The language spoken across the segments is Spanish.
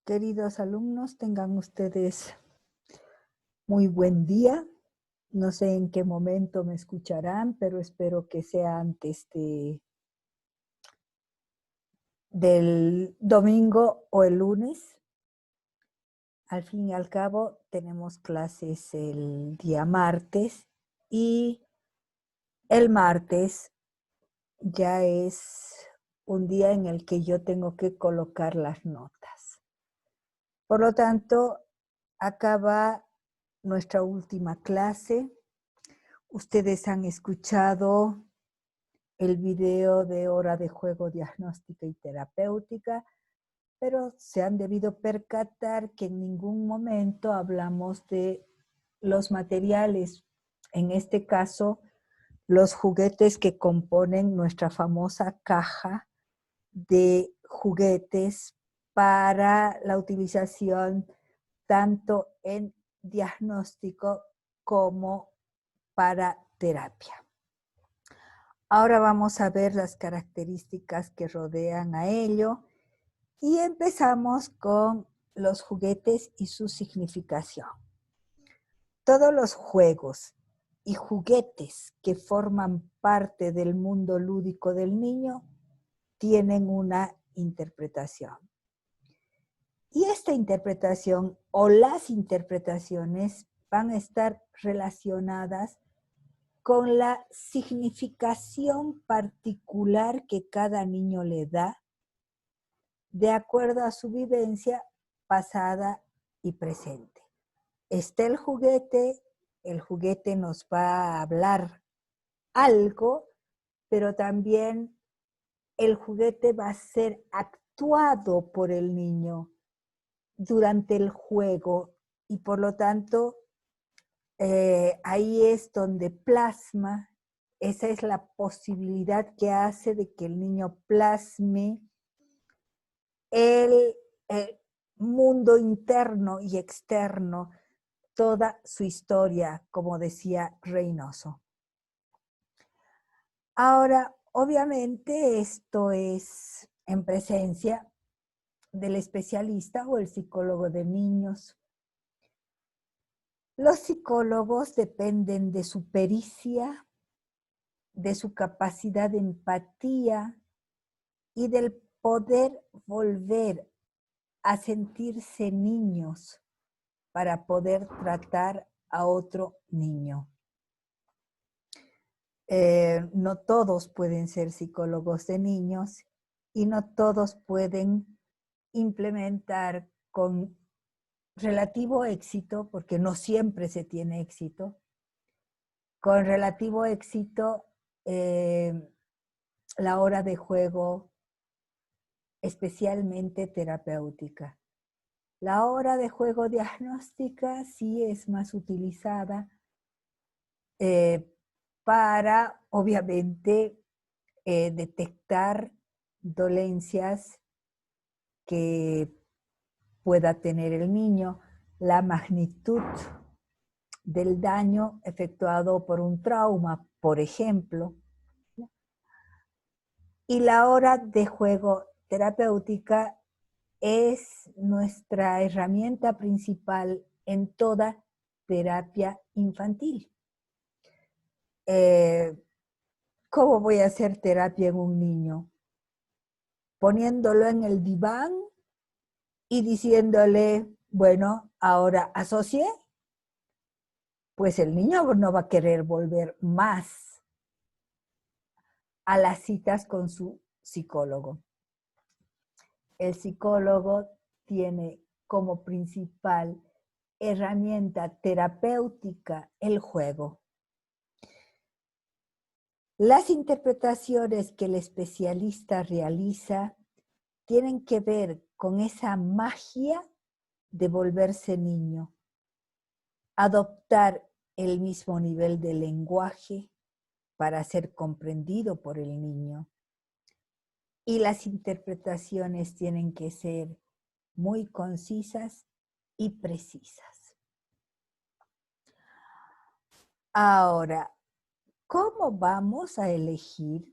Queridos alumnos, tengan ustedes muy buen día. No sé en qué momento me escucharán, pero espero que sea antes del domingo o el lunes. Al fin y al cabo, tenemos clases el día martes y el martes ya es un día en el que yo tengo que colocar las notas. Por lo tanto, acaba nuestra última clase. Ustedes han escuchado el video de hora de juego diagnóstica y terapéutica, pero se han debido percatar que en ningún momento hablamos de los materiales, en este caso, los juguetes que componen nuestra famosa caja de juguetes para la utilización tanto en diagnóstico como para terapia. Ahora vamos a ver las características que rodean a ello y empezamos con los juguetes y su significación. Todos los juegos y juguetes que forman parte del mundo lúdico del niño tienen una interpretación. Y esta interpretación o las interpretaciones van a estar relacionadas con la significación particular que cada niño le da de acuerdo a su vivencia pasada y presente. Está el juguete nos va a hablar algo, pero también el juguete va a ser actuado por el niño durante el juego y por lo tanto ahí es donde plasma, esa es la posibilidad que hace de que el niño plasme el mundo interno y externo, toda su historia, como decía Reynoso. Ahora, obviamente esto es en presencia del especialista o el psicólogo de niños. Los psicólogos dependen de su pericia, de su capacidad de empatía y del poder volver a sentirse niños para poder tratar a otro niño. No todos pueden ser psicólogos de niños y no todos pueden implementar con relativo éxito, porque no siempre se tiene éxito, con relativo éxito la hora de juego, especialmente terapéutica. La hora de juego diagnóstica sí es más utilizada para, obviamente, detectar dolencias que pueda tener el niño, la magnitud del daño efectuado por un trauma, por ejemplo. Y la hora de juego terapéutica es nuestra herramienta principal en toda terapia infantil. ¿Cómo voy a hacer terapia en un niño? Poniéndolo en el diván y diciéndole, bueno, ahora asocié, pues el niño no va a querer volver más a las citas con su psicólogo. El psicólogo tiene como principal herramienta terapéutica el juego. Las interpretaciones que el especialista realiza tienen que ver con esa magia de volverse niño, adoptar el mismo nivel de lenguaje para ser comprendido por el niño. Y las interpretaciones tienen que ser muy concisas y precisas. Ahora, ¿cómo vamos a elegir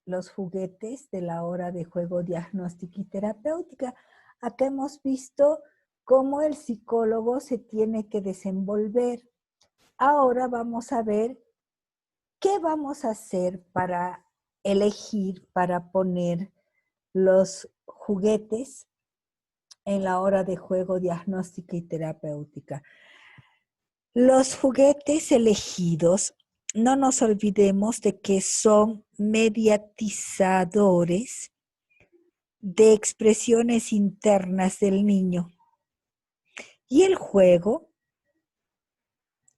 los juguetes de la hora de juego diagnóstica y terapéutica? acá hemos visto cómo el psicólogo se tiene que desenvolver. Ahora vamos a ver qué vamos a hacer para elegir, para poner los juguetes en la hora de juego diagnóstica y terapéutica. Los juguetes elegidos, no nos olvidemos de que son mediatizadores de expresiones internas del niño. Y el juego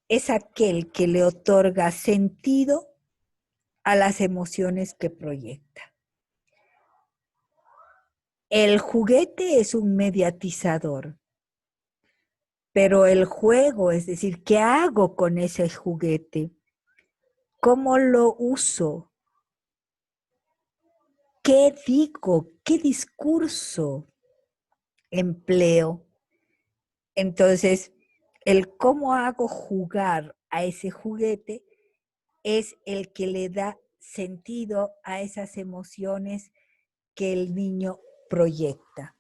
es aquel que le otorga sentido a las emociones que proyecta. El juguete es un mediatizador, pero el juego, es decir, ¿qué hago con ese juguete? ¿Cómo lo uso? ¿Qué digo? ¿Qué discurso empleo? Entonces, el cómo hago jugar a ese juguete es el que le da sentido a esas emociones que el niño proyecta.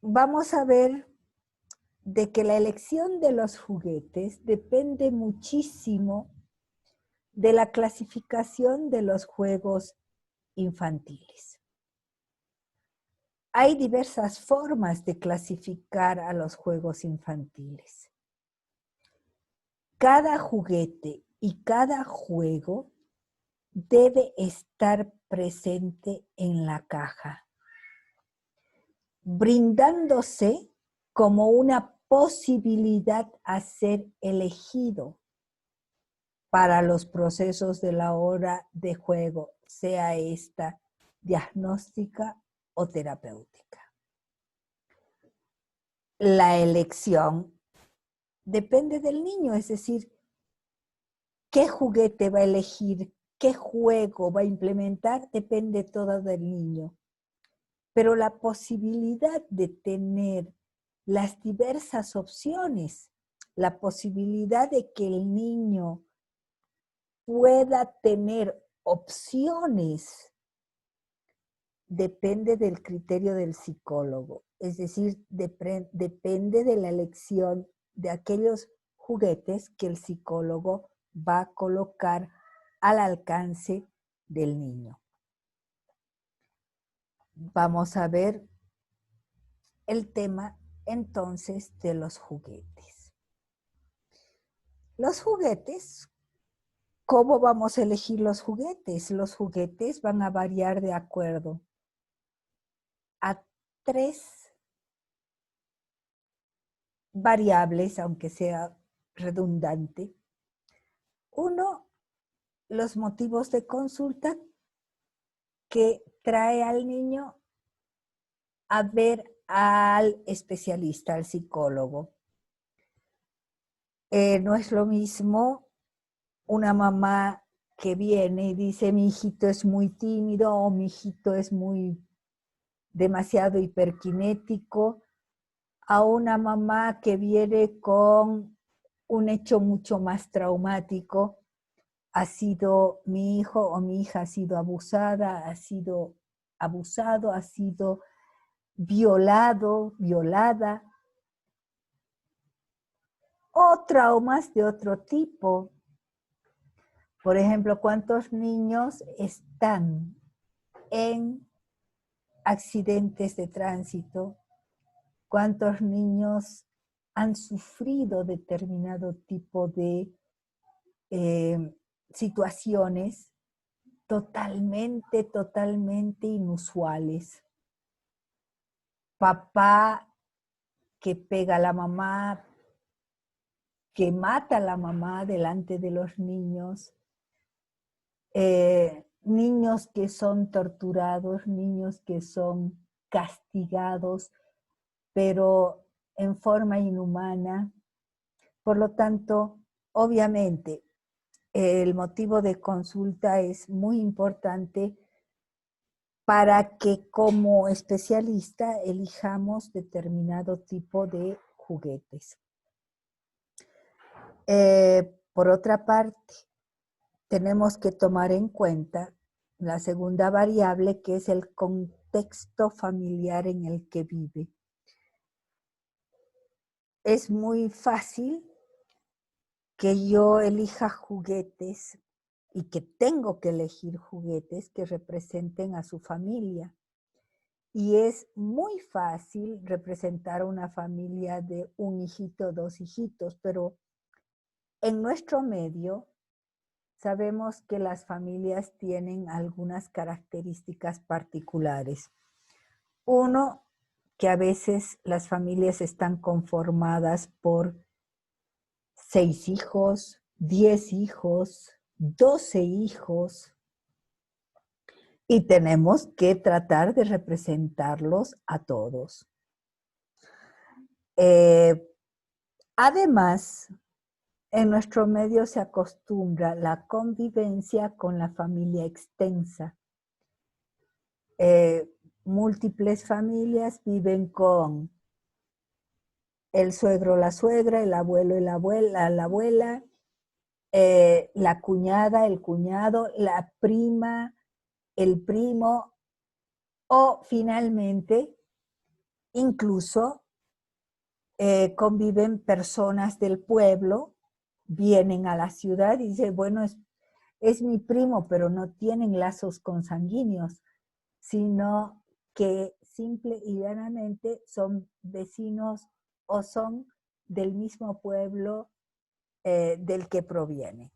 Vamos a ver de que la elección de los juguetes depende muchísimo de la clasificación de los juegos infantiles. Hay diversas formas de clasificar a los juegos infantiles. Cada juguete y cada juego debe estar presente en la caja, brindándose como una posibilidad a ser elegido para los procesos de la hora de juego, sea esta diagnóstica o terapéutica. La elección depende del niño, es decir, qué juguete va a elegir, qué juego va a implementar, depende todo del niño. Pero la posibilidad de tener las diversas opciones, la posibilidad de que el niño pueda tener opciones, depende del criterio del psicólogo. Es decir, depende de la elección de aquellos juguetes que el psicólogo va a colocar al alcance del niño. Vamos a ver el tema entonces de los juguetes. Los juguetes, ¿cómo vamos a elegir los juguetes? Los juguetes van a variar de acuerdo a 3 variables, aunque sea redundante. Uno, los motivos de consulta que trae al niño a ver al especialista, al psicólogo. No es lo mismo una mamá que viene y dice, mi hijito es muy tímido o mi hijito es demasiado hiperkinético, a una mamá que viene con un hecho mucho más traumático. Ha sido mi hijo o mi hija ha sido abusada, ha sido abusado, ha sido violado, violada, o traumas de otro tipo. Por ejemplo, ¿cuántos niños están en accidentes de tránsito? ¿Cuántos niños han sufrido determinado tipo de situaciones totalmente inusuales? Papá que pega a la mamá, que mata a la mamá delante de los niños, niños que son torturados, niños que son castigados, pero en forma inhumana. Por lo tanto, obviamente, el motivo de consulta es muy importante para que como especialista elijamos determinado tipo de juguetes. Por otra parte, tenemos que tomar en cuenta la segunda variable, que es el contexto familiar en el que vive. Es muy fácil que yo elija juguetes y que tengo que elegir juguetes que representen a su familia. Y es muy fácil representar una familia de un hijito, dos hijitos, pero en nuestro medio sabemos que las familias tienen algunas características particulares. Uno, que a veces las familias están conformadas por 6 hijos, 10 hijos, 12 hijos, y tenemos que tratar de representarlos a todos. Además, en nuestro medio se acostumbra la convivencia con la familia extensa. Múltiples familias viven con el suegro, la suegra, el abuelo y la abuela, la cuñada, el cuñado, la prima, el primo, o finalmente incluso conviven personas del pueblo, vienen a la ciudad y dicen, bueno, es mi primo, pero no tienen lazos consanguíneos, sino que simple y llanamente son vecinos o son del mismo pueblo del que proviene.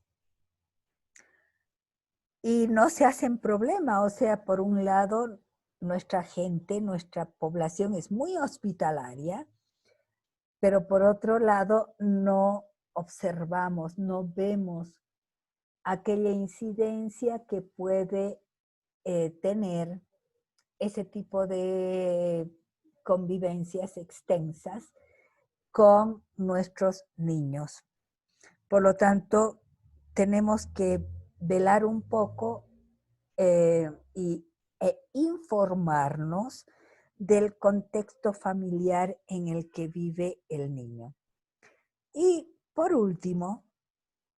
Y no se hacen problema, o sea, por un lado, nuestra gente, nuestra población es muy hospitalaria, pero por otro lado, no observamos, no vemos aquella incidencia que puede tener ese tipo de convivencias extensas con nuestros niños. Por lo tanto, tenemos que velar un poco e informarnos del contexto familiar en el que vive el niño. Y por último,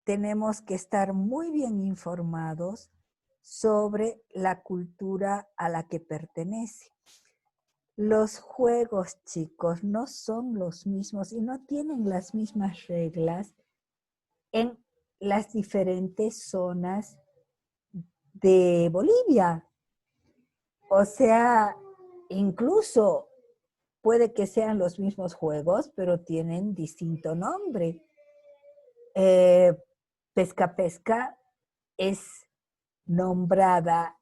tenemos que estar muy bien informados sobre la cultura a la que pertenece. Los juegos, chicos, no son los mismos y no tienen las mismas reglas en las diferentes zonas de Bolivia. O sea, incluso puede que sean los mismos juegos, pero tienen distinto nombre. Pesca es nombrada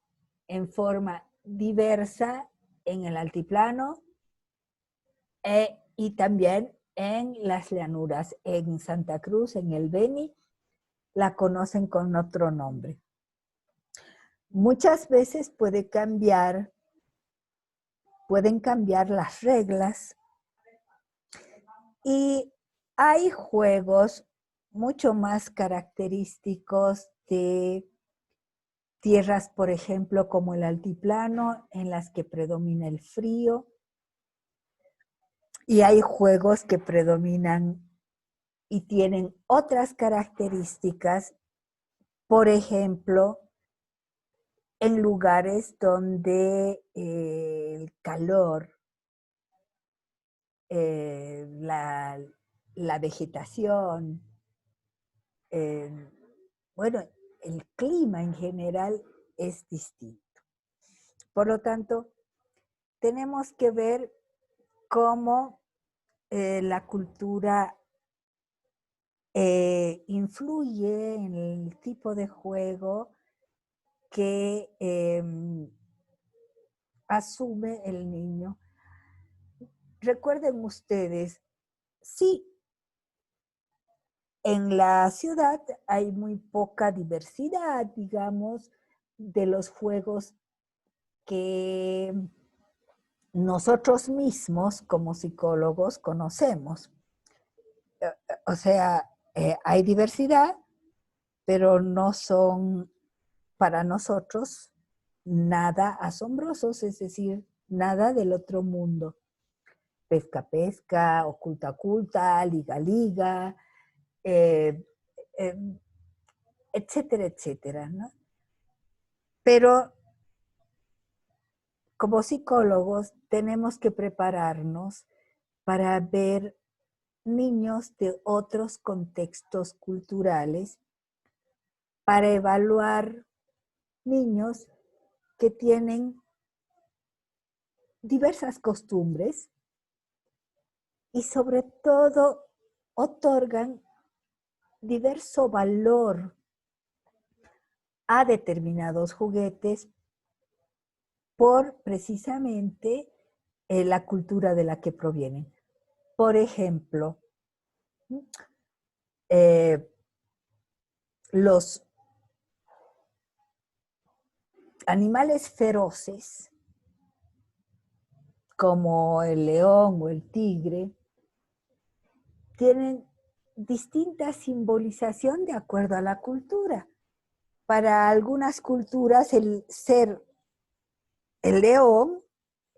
en forma diversa en el altiplano y también en las llanuras. En Santa Cruz, en el Beni, la conocen con otro nombre. Muchas veces pueden cambiar las reglas y hay juegos mucho más característicos de tierras, por ejemplo, como el altiplano, en las que predomina el frío, y hay juegos que predominan y tienen otras características, por ejemplo, en lugares donde el calor, la vegetación, bueno, el clima en general es distinto. Por lo tanto, tenemos que ver cómo la cultura influye en el tipo de juego que asume el niño. Recuerden ustedes, sí, en la ciudad hay muy poca diversidad, digamos, de los juegos que nosotros mismos como psicólogos conocemos. O sea, hay diversidad, pero no son para nosotros nada asombrosos, es decir, nada del otro mundo. Pesca, pesca, oculta, oculta, liga, liga, etcétera, etcétera, ¿no? Pero como psicólogos tenemos que prepararnos para ver niños de otros contextos culturales, para evaluar niños que tienen diversas costumbres y sobre todo otorgan diverso valor a determinados juguetes por precisamente la cultura de la que provienen. Por ejemplo, los animales feroces, como el león o el tigre, tienen distinta simbolización de acuerdo a la cultura. Para algunas culturas el ser el león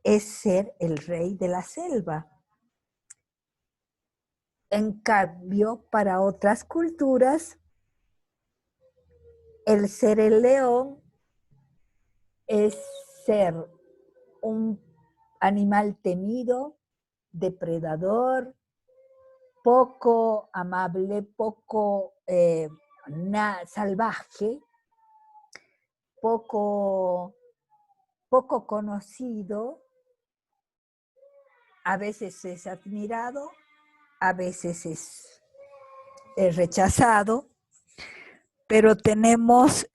es ser el rey de la selva. En cambio, para otras culturas, el ser el león es ser un animal temido, depredador, poco amable, poco salvaje, poco conocido, a veces es admirado, a veces es rechazado, pero tenemos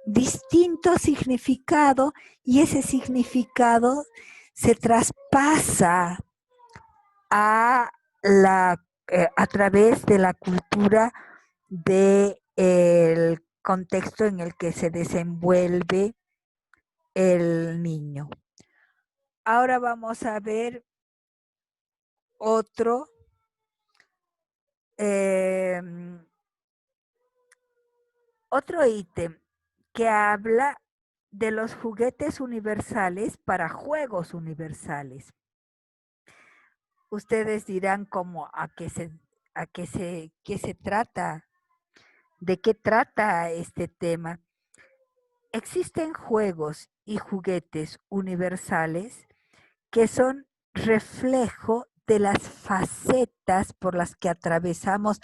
distinto significado y ese significado se traspasa a través de la cultura del contexto en el que se desenvuelve el niño. Ahora vamos a ver otro otro ítem que habla de los juguetes universales para juegos universales. Ustedes dirán cómo qué se trata, de qué trata este tema. Existen juegos y juguetes universales que son reflejo de las facetas por las que atravesamos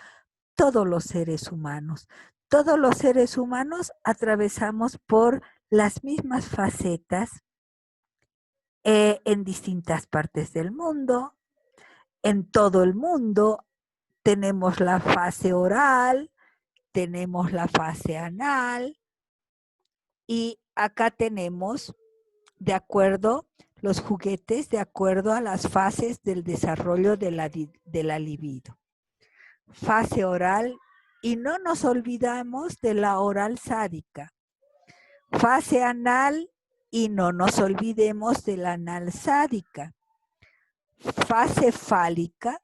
todos los seres humanos. Todos los seres humanos atravesamos por las mismas facetas en distintas partes del mundo. En todo el mundo tenemos la fase oral, tenemos la fase anal y acá tenemos de acuerdo los juguetes de acuerdo a las fases del desarrollo de la libido. Fase oral y no nos olvidamos de la oral sádica. Fase anal y no nos olvidemos de la anal sádica. Fase fálica,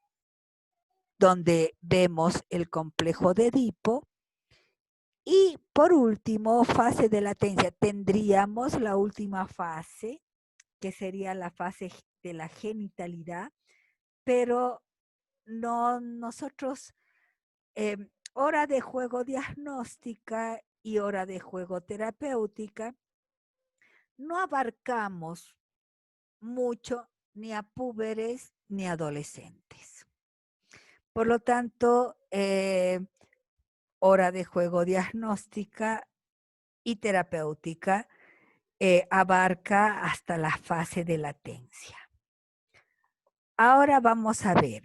donde vemos el complejo de Edipo. Y por último, fase de latencia. Tendríamos la última fase, que sería la fase de la genitalidad, pero no nosotros, hora de juego diagnóstica y hora de juego terapéutica, no abarcamos mucho ni a púberes ni a adolescentes. Por lo tanto, hora de juego diagnóstica y terapéutica abarca hasta la fase de latencia. Ahora vamos a ver.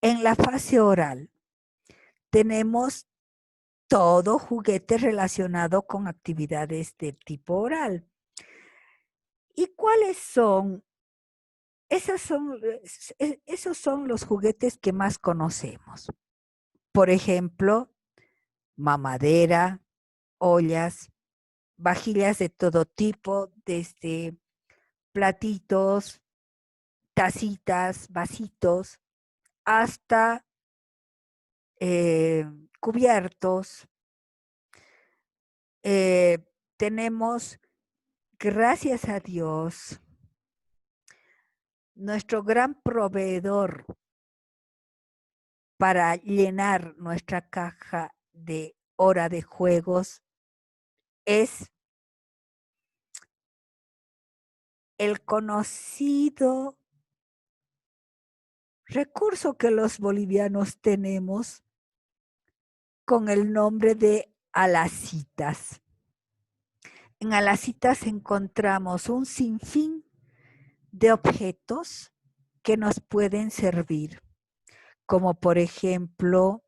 En la fase oral tenemos todo juguete relacionado con actividades de tipo oral. ¿Y cuáles son? Esos son los juguetes que más conocemos. Por ejemplo, mamadera, ollas, vajillas de todo tipo, desde platitos, tacitas, vasitos, hasta cubiertos. Tenemos, gracias a Dios, nuestro gran proveedor para llenar nuestra caja de hora de juegos es el conocido recurso que los bolivianos tenemos con el nombre de alacitas. En alacitas encontramos un sinfín de objetos que nos pueden servir, como por ejemplo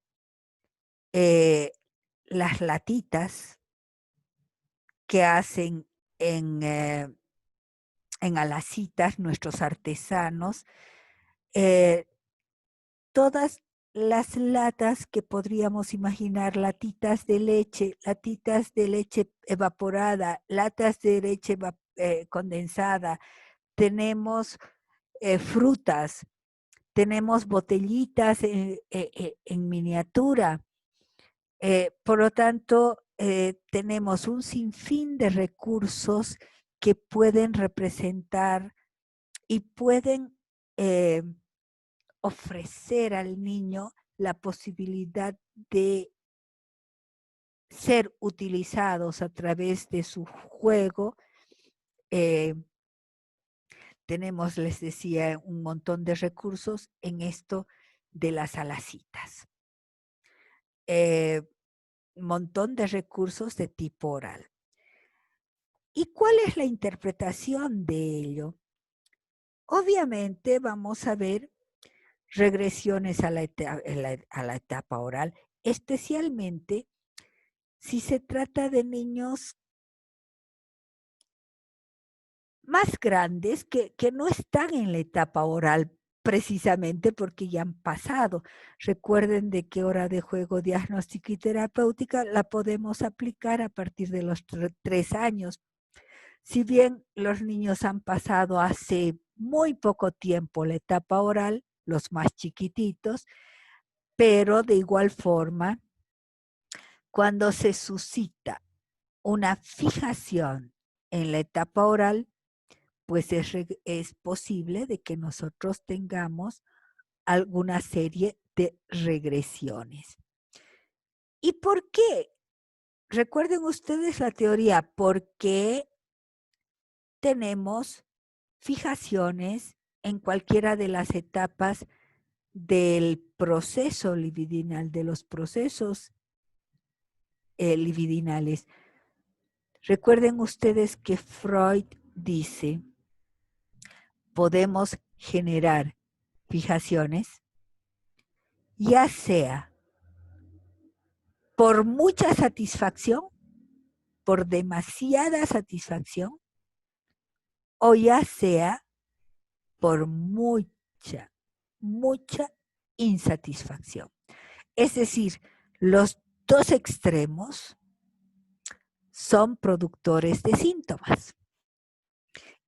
las latitas que hacen en alacitas nuestros artesanos, todas las latas que podríamos imaginar, latitas de leche evaporada, latas de leche condensada, tenemos frutas, tenemos botellitas en miniatura. Por lo tanto, tenemos un sinfín de recursos que pueden representar y pueden ofrecer al niño la posibilidad de ser utilizados a través de su juego. Tenemos, les decía, un montón de recursos en esto de las alacitas. Montón de recursos de tipo oral. ¿Y cuál es la interpretación de ello? Obviamente vamos a ver regresiones a la etapa oral, especialmente si se trata de niños más grandes que no están en la etapa oral precisamente porque ya han pasado. Recuerden de que hora de juego diagnóstica y terapéutica la podemos aplicar a partir de los 3 años. Si bien los niños han pasado hace muy poco tiempo la etapa oral, los más chiquititos, pero de igual forma, cuando se suscita una fijación en la etapa oral, pues es posible de que nosotros tengamos alguna serie de regresiones. ¿Y por qué? Recuerden ustedes la teoría, ¿por qué tenemos fijaciones en cualquiera de las etapas del proceso libidinal, de los procesos libidinales? Recuerden ustedes que Freud dice, podemos generar fijaciones, ya sea por mucha satisfacción, por demasiada satisfacción, o ya sea por mucha insatisfacción. Es decir, los dos extremos son productores de síntomas.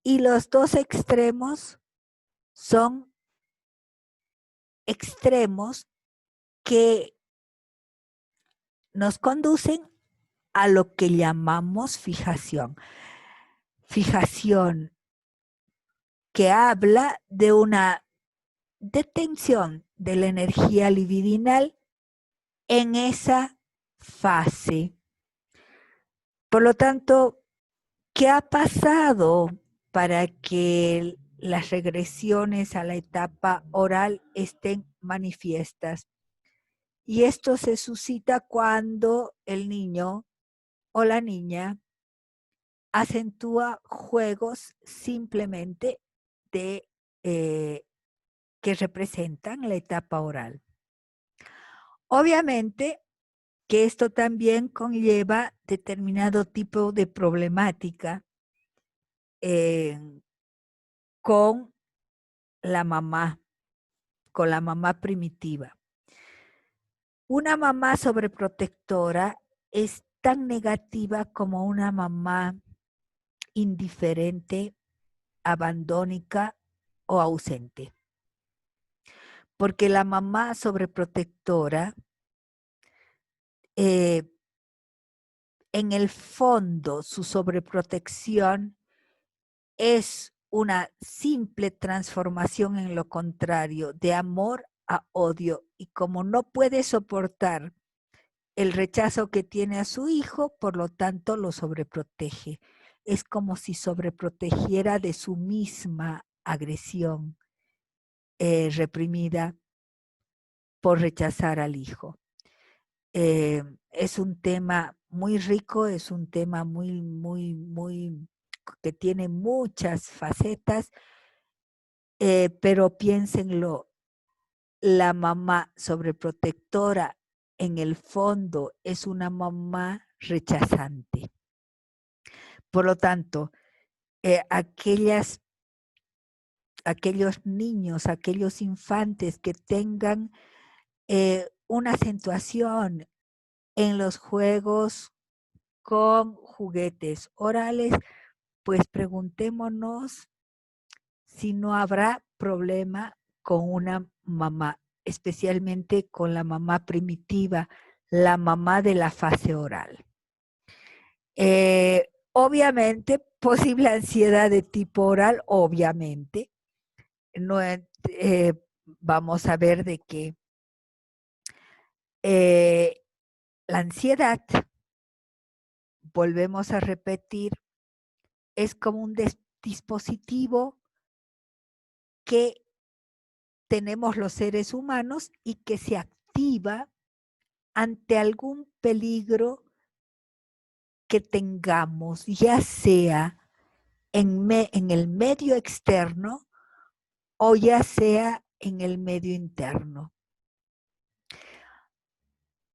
Y los dos extremos son extremos que nos conducen a lo que llamamos fijación. Fijación que habla de una detención de la energía libidinal en esa fase. Por lo tanto, ¿qué ha pasado para que las regresiones a la etapa oral estén manifiestas? Y esto se suscita cuando el niño o la niña acentúa juegos simplemente de, que representan la etapa oral. Obviamente que esto también conlleva determinado tipo de problemática con la mamá primitiva. Una mamá sobreprotectora es tan negativa como una mamá indiferente, abandónica o ausente. Porque la mamá sobreprotectora, en el fondo, su sobreprotección es una simple transformación en lo contrario, de amor a odio. Y como no puede soportar el rechazo que tiene a su hijo, por lo tanto lo sobreprotege. es como si sobreprotegiera de su misma agresión reprimida por rechazar al hijo. Es un tema muy rico, es un tema muy, que tiene muchas facetas, pero piénsenlo, la mamá sobreprotectora en el fondo es una mamá rechazante. Por lo tanto, aquellos niños, aquellos infantes que tengan una acentuación en los juegos con juguetes orales, pues preguntémonos si no habrá problema con una mamá, especialmente con la mamá primitiva, la mamá de la fase oral. Obviamente, posible ansiedad de tipo oral, obviamente. No, vamos a ver de que la ansiedad, volvemos a repetir, es como un dispositivo que tenemos los seres humanos y que se activa ante algún peligro que tengamos, ya sea en el medio externo o ya sea en el medio interno.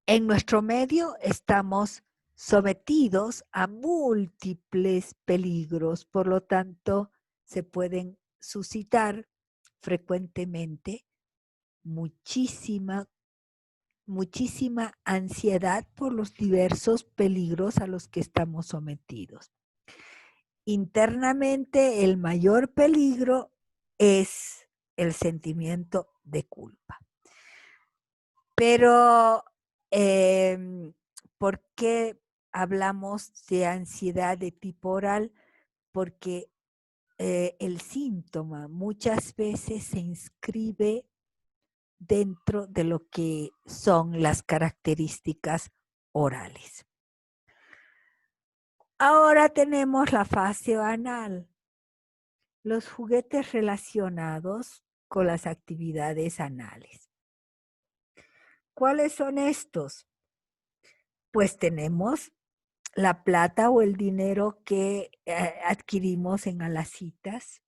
En nuestro medio estamos sometidos a múltiples peligros, por lo tanto, se pueden suscitar frecuentemente muchísima ansiedad por los diversos peligros a los que estamos sometidos. Internamente, el mayor peligro es el sentimiento de culpa. Pero, ¿por qué hablamos de ansiedad de tipo oral? Porque el síntoma muchas veces se inscribe dentro de lo que son las características orales. Ahora tenemos la fase anal, los juguetes relacionados con las actividades anales. ¿Cuáles son estos? Pues tenemos la plata o el dinero que adquirimos en alacitas,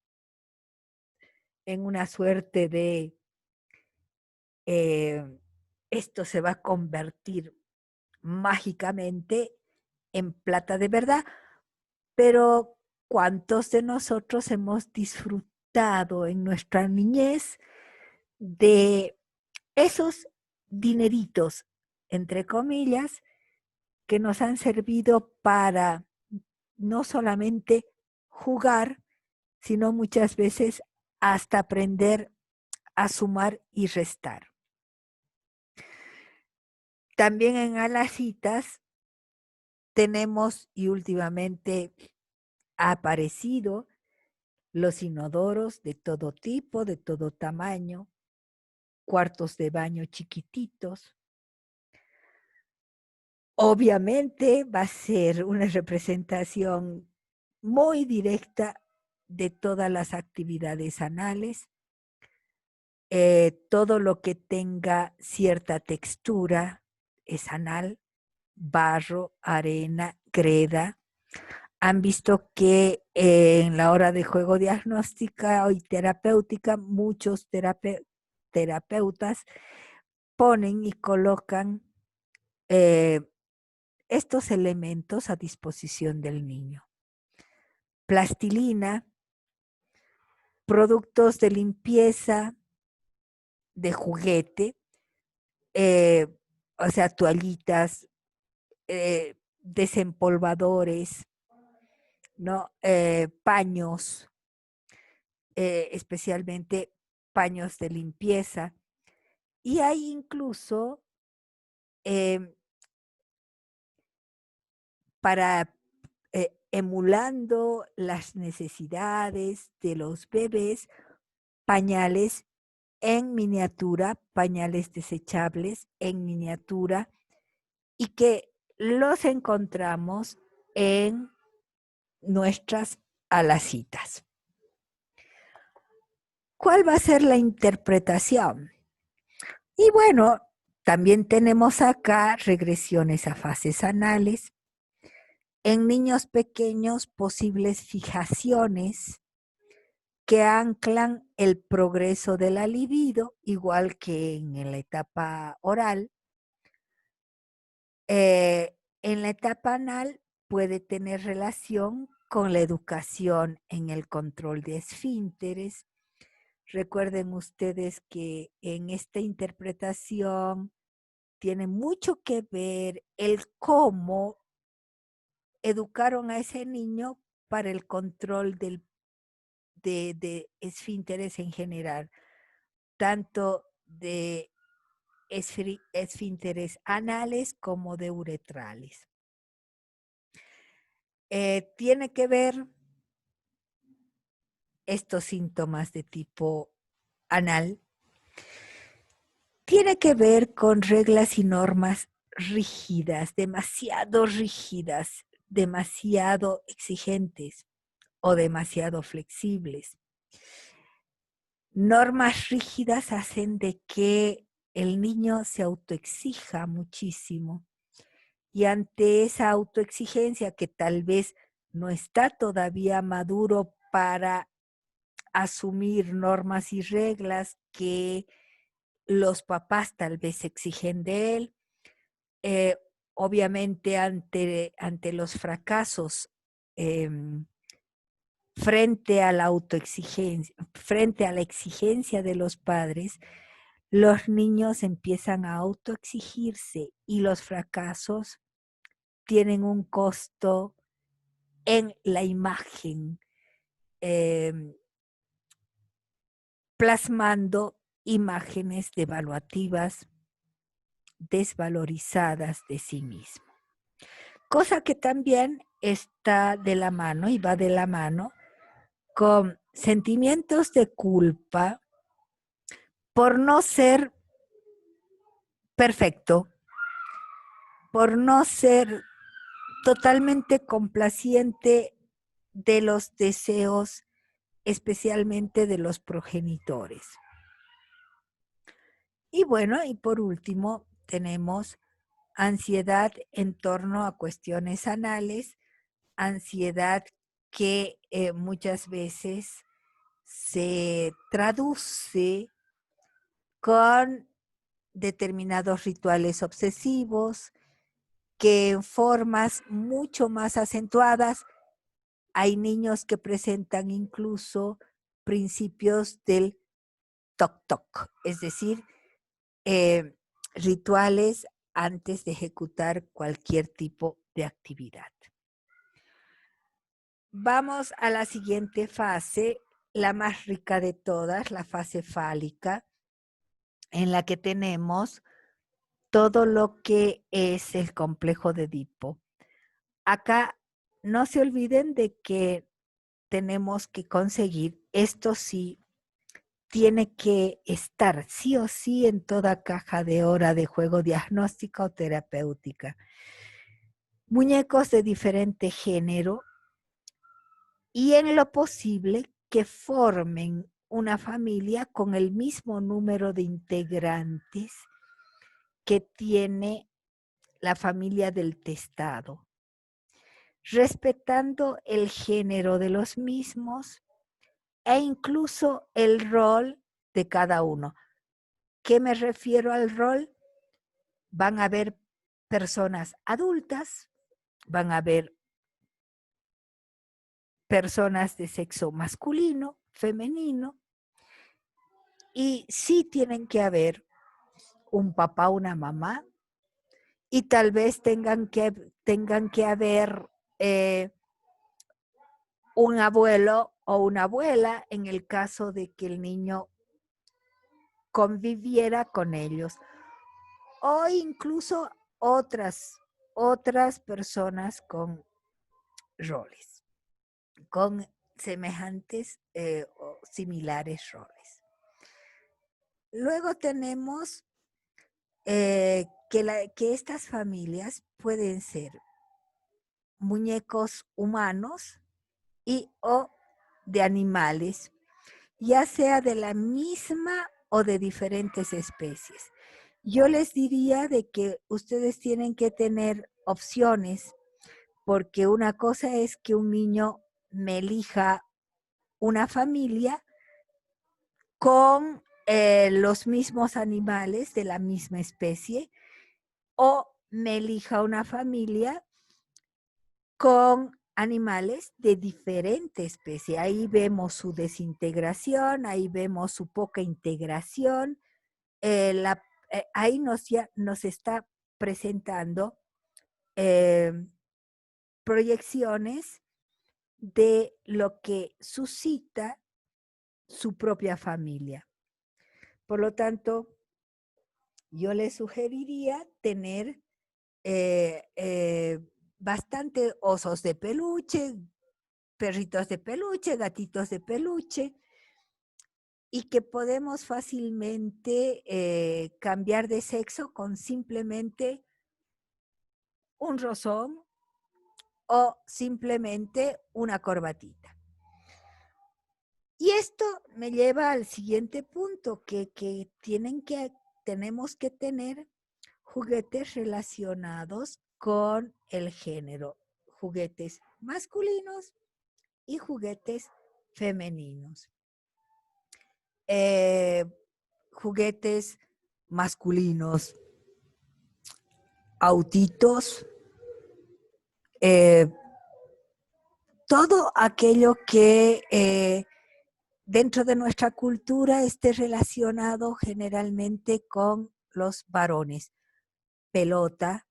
en una suerte de esto se va a convertir mágicamente en plata de verdad, pero ¿cuántos de nosotros hemos disfrutado en nuestra niñez de esos dineritos, entre comillas, que nos han servido para no solamente jugar, sino muchas veces hasta aprender a sumar y restar? También en alacitas tenemos, y últimamente ha aparecido, los inodoros de todo tipo, de todo tamaño, cuartos de baño chiquititos. Obviamente va a ser una representación muy directa de todas las actividades anales. Todo lo que tenga cierta textura es anal, barro, arena, greda. Han visto que en la hora de juego diagnóstica y terapéutica, muchos terapeutas ponen y colocan estos elementos a disposición del niño. Plastilina, productos de limpieza, de juguete, o sea, toallitas, desempolvadores, ¿no? Paños, especialmente paños de limpieza. Y hay incluso para emulando las necesidades de los bebés, pañales en miniatura, pañales desechables en miniatura, y que los encontramos en nuestras a las citas. ¿Cuál va a ser la interpretación? Y bueno, también tenemos acá regresiones a fases anales. En niños pequeños, posibles fijaciones que anclan el progreso de la libido, igual que en la etapa oral. En la etapa anal puede tener relación con la educación en el control de esfínteres. Recuerden ustedes que en esta interpretación tiene mucho que ver el cómo educaron a ese niño para el control de esfínteres en general, tanto de esfínteres anales como de uretrales. Tiene que ver estos síntomas de tipo anal, tiene que ver con reglas y normas rígidas, demasiado exigentes o demasiado flexibles. Normas rígidas hacen de que el niño se autoexija muchísimo y ante esa autoexigencia que tal vez no está todavía maduro para asumir normas y reglas que los papás tal vez exigen de él, obviamente ante los fracasos frente a la autoexigencia, frente a la exigencia de los padres, los niños empiezan a autoexigirse y los fracasos tienen un costo en la imagen, plasmando imágenes devaluativas, desvalorizadas de sí mismo. Cosa que también está de la mano y va de la mano con sentimientos de culpa por no ser perfecto, por no ser totalmente complaciente de los deseos, especialmente de los progenitores. Y bueno, y por último, tenemos ansiedad en torno a cuestiones anales, ansiedad que muchas veces se traduce con determinados rituales obsesivos que en formas mucho más acentuadas hay niños que presentan incluso principios del toc-toc, es decir, rituales antes de ejecutar cualquier tipo de actividad. Vamos a la siguiente fase, la más rica de todas, la fase fálica, en la que tenemos todo lo que es el complejo de Edipo. Acá no se olviden de que tenemos que conseguir, esto sí, tiene que estar sí o sí en toda caja de hora de juego diagnóstica o terapéutica. Muñecos de diferente género y en lo posible que formen una familia con el mismo número de integrantes que tiene la familia del testado, respetando el género de los mismos e incluso el rol de cada uno. ¿Qué me refiero al rol? Van a haber personas adultas, van a haber personas de sexo masculino, femenino, y sí tienen que haber un papá, una mamá, y tal vez tengan que haber un abuelo o una abuela en el caso de que el niño conviviera con ellos, o incluso otras personas con roles, con semejantes o similares roles. Luego tenemos que estas familias pueden ser muñecos humanos y o de animales, ya sea de la misma o de diferentes especies. Yo les diría de que ustedes tienen que tener opciones, porque una cosa es que un niño me elija una familia con los mismos animales de la misma especie, o me elija una familia con animales de diferente especie. Ahí vemos su desintegración, ahí vemos su poca integración. Ahí nos está presentando eh, proyecciones de lo que suscita su propia familia. Por lo tanto, yo les sugeriría tener bastante osos de peluche, perritos de peluche, gatitos de peluche, y que podemos fácilmente cambiar de sexo con simplemente un rozón o simplemente una corbatita. Y esto me lleva al siguiente punto, que tenemos que tener juguetes relacionados con el género, juguetes masculinos y juguetes femeninos. Juguetes masculinos, autitos, todo aquello que dentro de nuestra cultura esté relacionado generalmente con los varones. Pelota.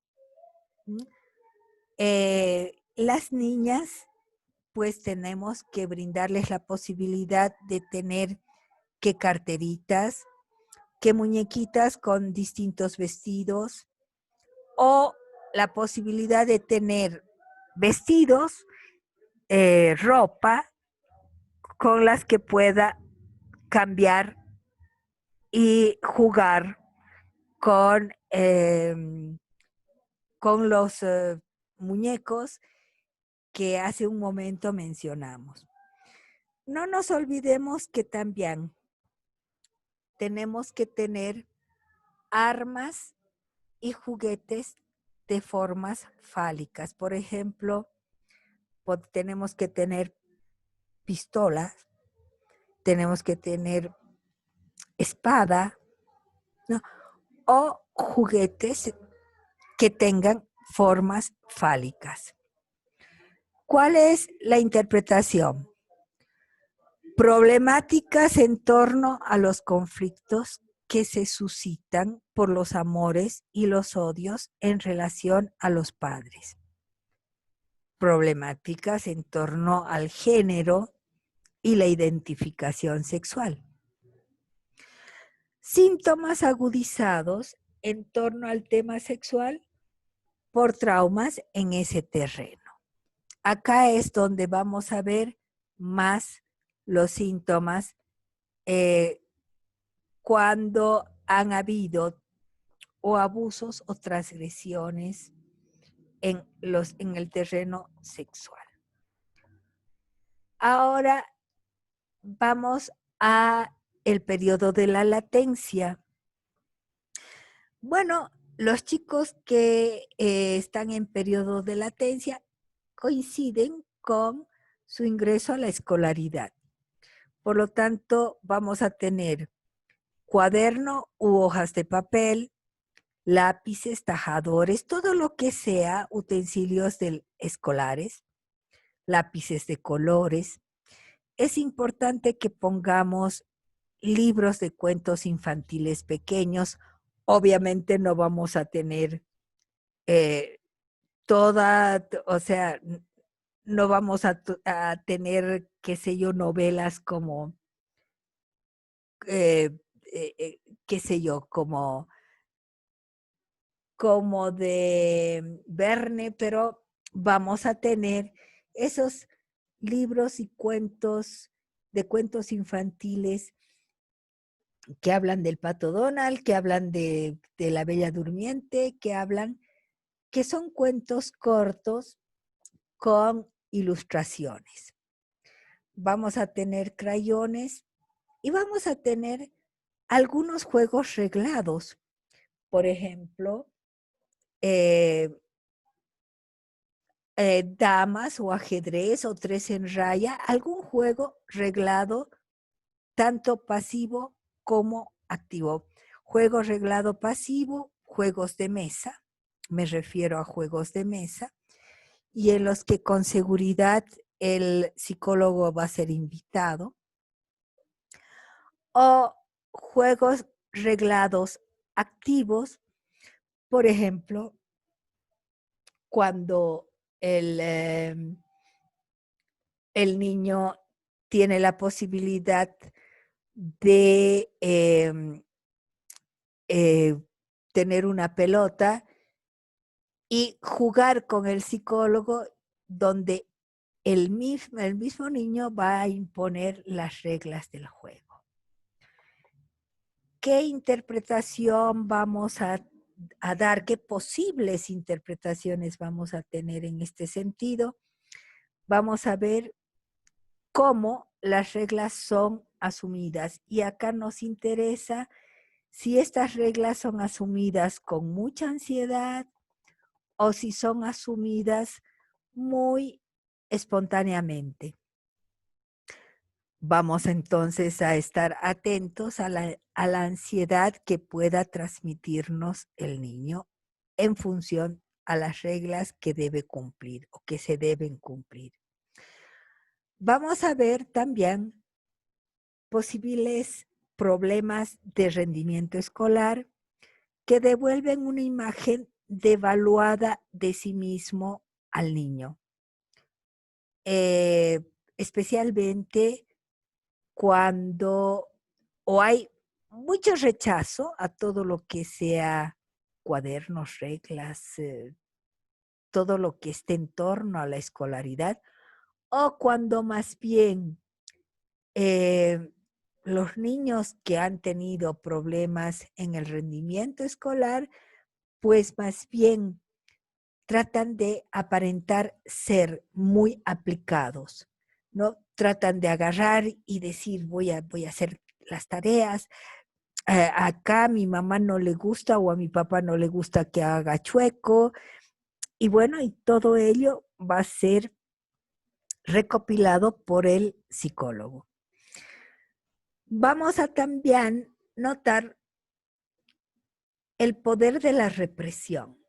Las niñas, pues tenemos que brindarles la posibilidad de tener que carteritas, que muñequitas con distintos vestidos, o la posibilidad de tener vestidos, ropa con las que pueda cambiar y jugar con los muñecos que hace un momento mencionamos. No nos olvidemos que también tenemos que tener armas y juguetes de formas fálicas. Por ejemplo, tenemos que tener pistolas, tenemos que tener espada, ¿no? O juguetes que tengan formas fálicas. ¿Cuál es la interpretación? Problemáticas en torno a los conflictos que se suscitan por los amores y los odios en relación a los padres. Problemáticas en torno al género y la identificación sexual. Síntomas agudizados en torno al tema sexual por traumas en ese terreno. Acá es donde vamos a ver más los síntomas cuando han habido o abusos o transgresiones en el terreno sexual. Ahora vamos a el periodo de la latencia. Bueno, los chicos que están en periodo de latencia coinciden con su ingreso a la escolaridad. Por lo tanto, vamos a tener cuaderno u hojas de papel, lápices, tajadores, todo lo que sea utensilios escolares, lápices de colores. Es importante que pongamos libros de cuentos infantiles pequeños. Obviamente no vamos a tener o sea, no vamos a tener, qué sé yo, novelas como, qué sé yo, como de Verne, pero vamos a tener esos libros y cuentos de cuentos infantiles que hablan del Pato Donald, que hablan de la Bella Durmiente, que son cuentos cortos con ilustraciones. vamos a tener crayones y vamos a tener algunos juegos reglados. Por ejemplo, damas o ajedrez o tres en raya, algún juego reglado, tanto pasivo como activo. Juego reglado pasivo, juegos de mesa, me refiero a juegos de mesa, y en los que con seguridad el psicólogo va a ser invitado, o juegos reglados activos, por ejemplo, cuando el niño tiene la posibilidad de tener una pelota y jugar con el psicólogo, donde el mismo niño va a imponer las reglas del juego. ¿Qué interpretación vamos a dar? ¿Qué posibles interpretaciones vamos a tener en este sentido? Vamos a ver cómo las reglas son asumidas. Y acá nos interesa si estas reglas son asumidas con mucha ansiedad o si son asumidas muy espontáneamente. Vamos entonces a estar atentos a la ansiedad que pueda transmitirnos el niño en función a las reglas que debe cumplir o que se deben cumplir. Vamos a ver también posibles problemas de rendimiento escolar que devuelven una imagen devaluada de sí mismo al niño. Especialmente cuando hay mucho rechazo a todo lo que sea cuadernos, reglas, todo lo que esté en torno a la escolaridad, o cuando más bien los niños que han tenido problemas en el rendimiento escolar, pues más bien tratan de aparentar ser muy aplicados, ¿no? Tratan de agarrar y decir, voy a hacer las tareas. Acá a mi mamá no le gusta o a mi papá no le gusta que haga chueco. Y bueno, y todo ello va a ser recopilado por el psicólogo. Vamos a también notar el poder de la represión.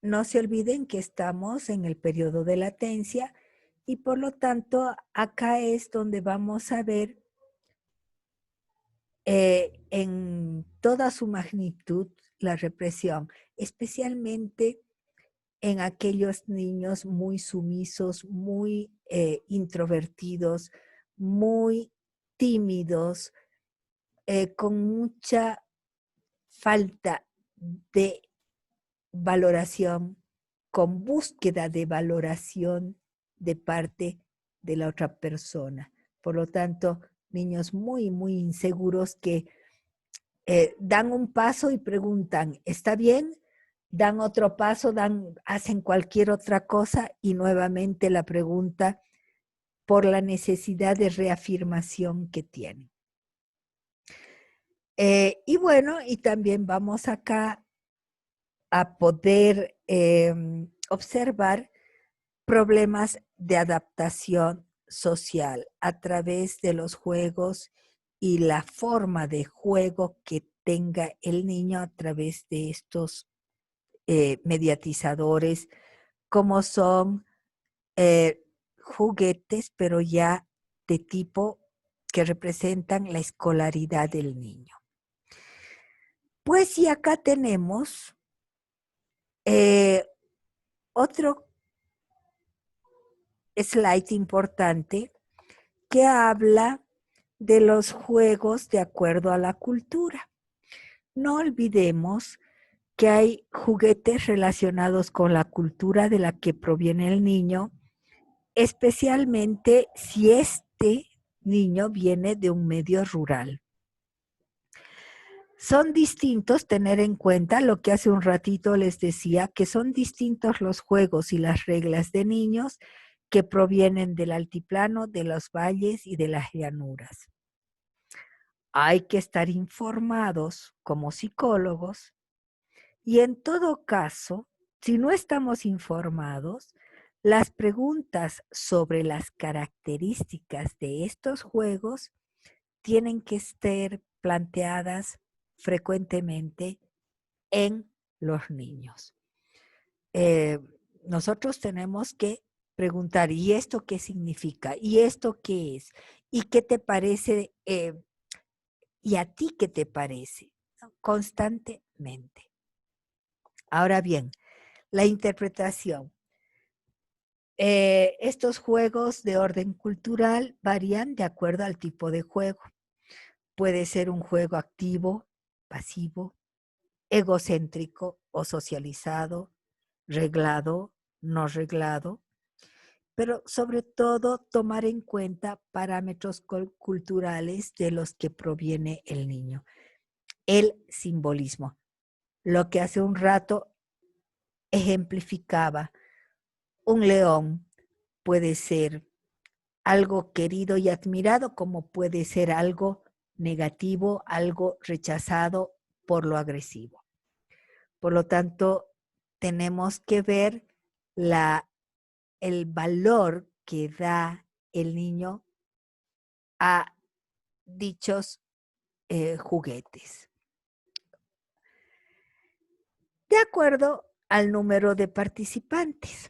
No se olviden que estamos en el periodo de latencia y por lo tanto acá es donde vamos a ver en toda su magnitud la represión, especialmente en aquellos niños muy sumisos, muy introvertidos, muy tímidos, con mucha falta de valoración, con búsqueda de valoración de parte de la otra persona. Por lo tanto, niños muy, muy inseguros que dan un paso y preguntan, ¿está bien? Dan otro paso, hacen cualquier otra cosa y nuevamente la pregunta por la necesidad de reafirmación que tienen. Y bueno, y también vamos acá a poder observar problemas de adaptación social a través de los juegos y la forma de juego que tenga el niño a través de estos mediatizadores, como son juguetes, pero ya de tipo que representan la escolaridad del niño. Pues y acá tenemos otro slide importante que habla de los juegos de acuerdo a la cultura. No olvidemos que hay juguetes relacionados con la cultura de la que proviene el niño, especialmente si este niño viene de un medio rural. Son distintos, tener en cuenta lo que hace un ratito les decía, que son distintos los juegos y las reglas de niños que provienen del altiplano, de los valles y de las llanuras. Hay que estar informados como psicólogos y en todo caso, si no estamos informados, las preguntas sobre las características de estos juegos tienen que ser planteadas frecuentemente en los niños. Nosotros tenemos que preguntar, ¿y esto qué significa? ¿Y esto qué es? ¿Y qué te parece? ¿Y a ti qué te parece? Constantemente. Ahora bien, la interpretación. Estos juegos de orden cultural varían de acuerdo al tipo de juego. Puede ser un juego activo, pasivo, egocéntrico o socializado, reglado, no reglado, pero sobre todo tomar en cuenta parámetros culturales de los que proviene el niño. El simbolismo, lo que hace un rato ejemplificaba, un león puede ser algo querido y admirado, como puede ser algo negativo, algo rechazado por lo agresivo. Por lo tanto, tenemos que ver el valor que da el niño a dichos juguetes. De acuerdo al número de participantes.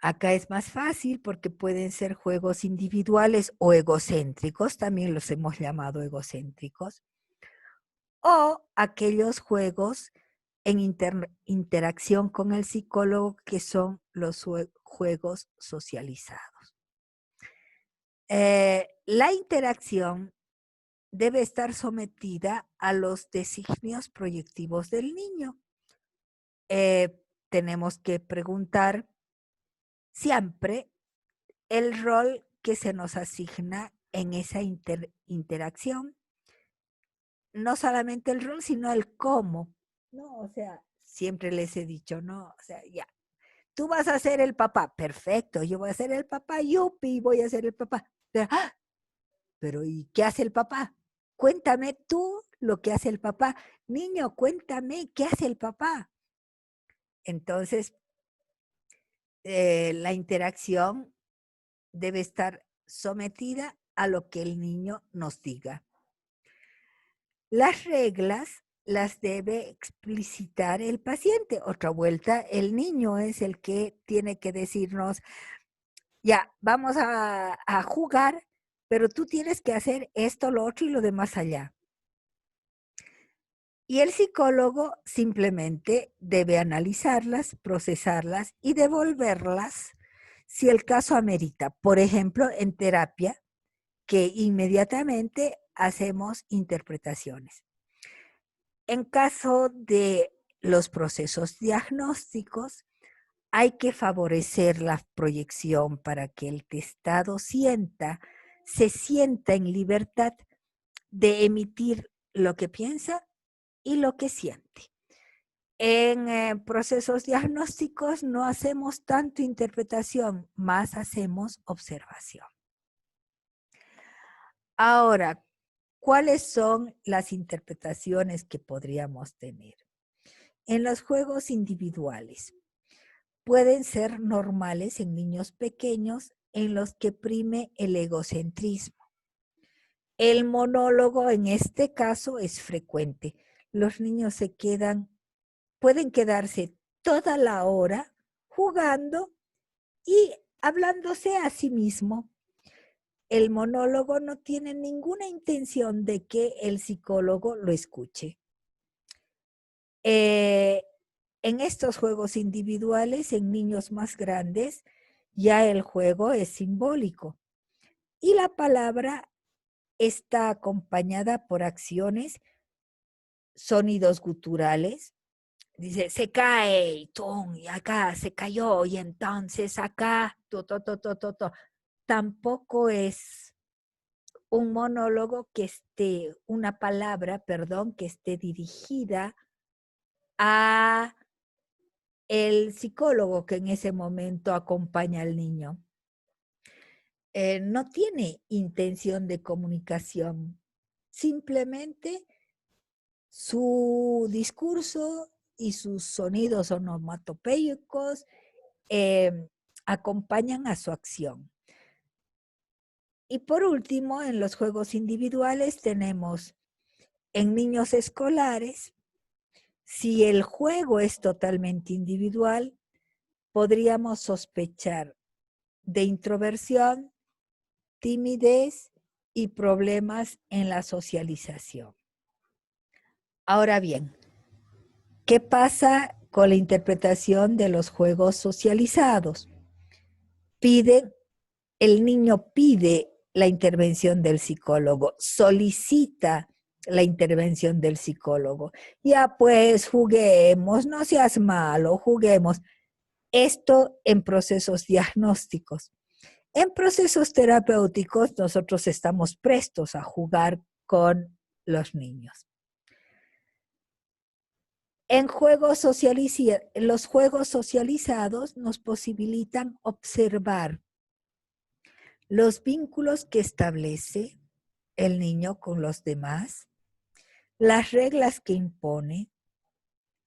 Acá es más fácil porque pueden ser juegos individuales o egocéntricos, también los hemos llamado egocéntricos, o aquellos juegos en interacción con el psicólogo que son los juegos socializados. La interacción debe estar sometida a los designios proyectivos del niño. Tenemos que preguntar siempre el rol que se nos asigna en esa interacción. No solamente el rol, sino el cómo, ¿no? O sea, siempre les he dicho, ¿no? O sea, ya, tú vas a ser el papá, perfecto, yo voy a ser el papá, yupi, voy a ser el papá. Pero ¿y qué hace el papá? Cuéntame tú lo que hace el papá. Niño, cuéntame qué hace el papá. Entonces, la interacción debe estar sometida a lo que el niño nos diga. Las reglas las debe explicitar el paciente. Otra vuelta, el niño es el que tiene que decirnos, ya, vamos a jugar, pero tú tienes que hacer esto, lo otro y lo demás allá. Y el psicólogo simplemente debe analizarlas, procesarlas y devolverlas si el caso amerita. Por ejemplo, en terapia, que inmediatamente hacemos interpretaciones. En caso de los procesos diagnósticos, hay que favorecer la proyección para que el testado se sienta en libertad de emitir lo que piensa y lo que siente. En procesos diagnósticos no hacemos tanto interpretación, más hacemos observación. Ahora, ¿cuáles son las interpretaciones que podríamos tener? En los juegos individuales pueden ser normales en niños pequeños en los que prime el egocentrismo. El monólogo en este caso es frecuente. Los niños pueden quedarse toda la hora jugando y hablándose a sí mismo. El monólogo no tiene ninguna intención de que el psicólogo lo escuche. En estos juegos individuales, en niños más grandes, ya el juego es simbólico y la palabra está acompañada por acciones, sonidos guturales. Dice, se cae, y ¡tum! Y acá se cayó, y entonces acá, Tampoco es un monólogo una palabra, perdón, que esté dirigida a el psicólogo que en ese momento acompaña al niño no tiene intención de comunicación, simplemente su discurso y sus sonidos onomatopéicos acompañan a su acción. Y por último, en los juegos individuales tenemos en niños escolares, si el juego es totalmente individual, podríamos sospechar de introversión, timidez y problemas en la socialización. Ahora bien, ¿qué pasa con la interpretación de los juegos socializados? El niño pide la intervención del psicólogo, solicita la intervención del psicólogo. Ya pues juguemos, no seas malo, juguemos. Esto en procesos diagnósticos. En procesos terapéuticos nosotros estamos prestos a jugar con los niños. Los juegos socializados nos posibilitan observar los vínculos que establece el niño con los demás, las reglas que impone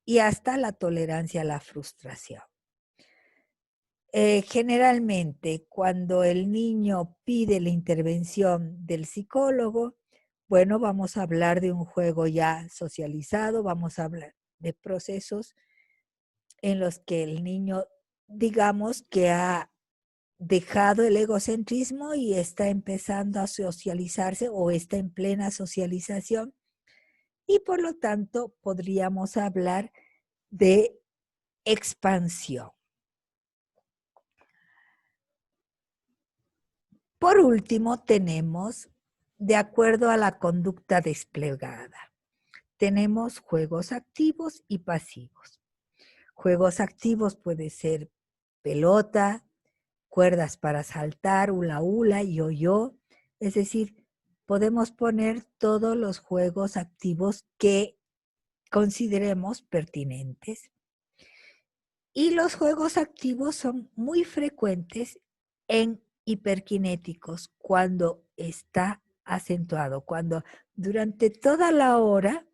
y hasta la tolerancia a la frustración. Generalmente, cuando el niño pide la intervención del psicólogo, bueno, vamos a hablar de un juego ya socializado, vamos a hablar de procesos en los que el niño, digamos que ha dejado el egocentrismo y está empezando a socializarse o está en plena socialización y por lo tanto podríamos hablar de expansión. Por último, tenemos, de acuerdo a la conducta desplegada, tenemos juegos activos y pasivos. Juegos activos puede ser pelota, cuerdas para saltar, hula hula, yo-yo. Es decir, podemos poner todos los juegos activos que consideremos pertinentes. Y los juegos activos son muy frecuentes en hiperkinéticos cuando está acentuado, cuando durante toda la hora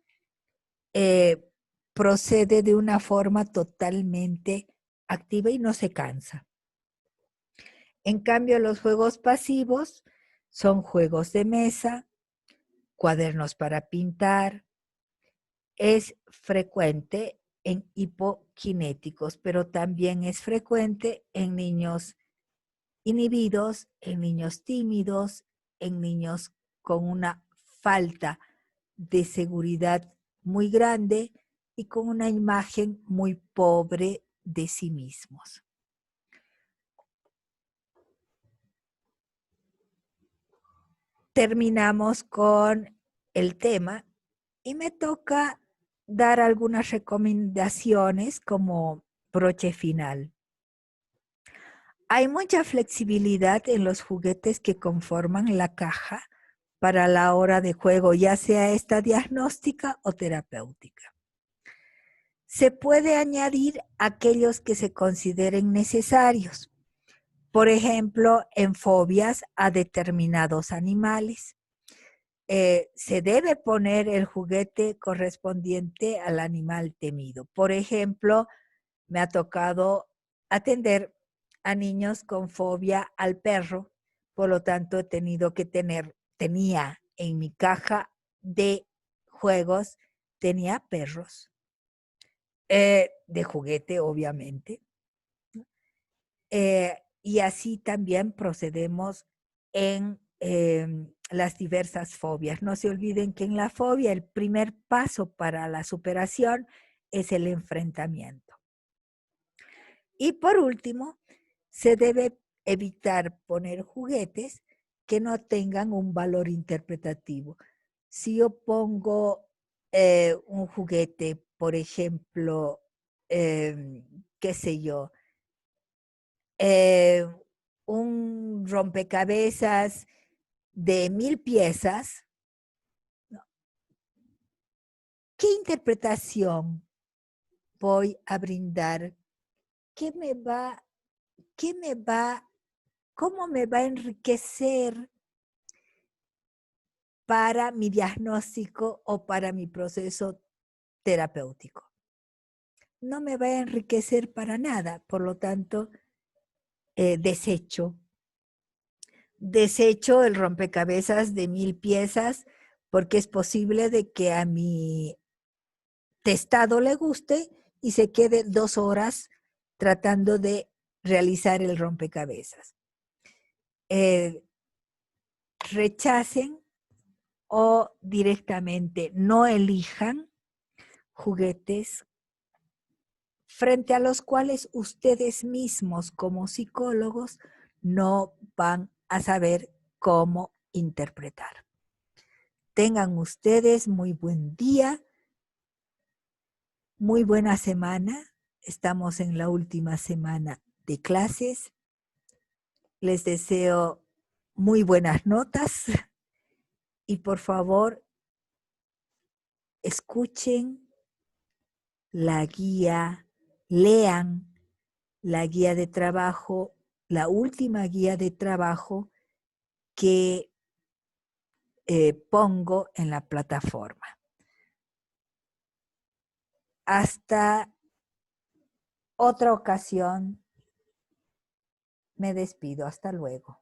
procede de una forma totalmente activa y no se cansa. En cambio, los juegos pasivos son juegos de mesa, cuadernos para pintar. Es frecuente en hipokinéticos, pero también es frecuente en niños inhibidos, en niños tímidos, en niños con una falta de seguridad muy grande y con una imagen muy pobre de sí mismos. Terminamos con el tema y me toca dar algunas recomendaciones como broche final. Hay mucha flexibilidad en los juguetes que conforman la caja para la hora de juego, ya sea esta diagnóstica o terapéutica. Se puede añadir aquellos que se consideren necesarios, por ejemplo, en fobias a determinados animales. Se debe poner el juguete correspondiente al animal temido. Por ejemplo, me ha tocado atender a niños con fobia al perro, por lo tanto tenía en mi caja de juegos, tenía perros, de juguete obviamente, y así también procedemos en las diversas fobias. No se olviden que en la fobia el primer paso para la superación es el enfrentamiento. Y por último, se debe evitar poner juguetes que no tengan un valor interpretativo. Si yo pongo un juguete, por ejemplo, qué sé yo, un rompecabezas de 1000 piezas, ¿qué interpretación voy a brindar ¿qué me va, qué me va, cómo me va a enriquecer para mi diagnóstico o para mi proceso terapéutico? No me va a enriquecer para nada, por lo tanto, desecho. Desecho el rompecabezas de 1000 piezas porque es posible de que a mi testado le guste y se quede 2 horas tratando de realizar el rompecabezas. Rechacen o directamente no elijan juguetes frente a los cuales ustedes mismos como psicólogos no van a saber cómo interpretar. Tengan ustedes muy buen día, muy buena semana. Estamos en la última semana de clases. Les deseo muy buenas notas y por favor escuchen la guía, lean la guía de trabajo, la última guía de trabajo que pongo en la plataforma. Hasta otra ocasión, me despido. Hasta luego.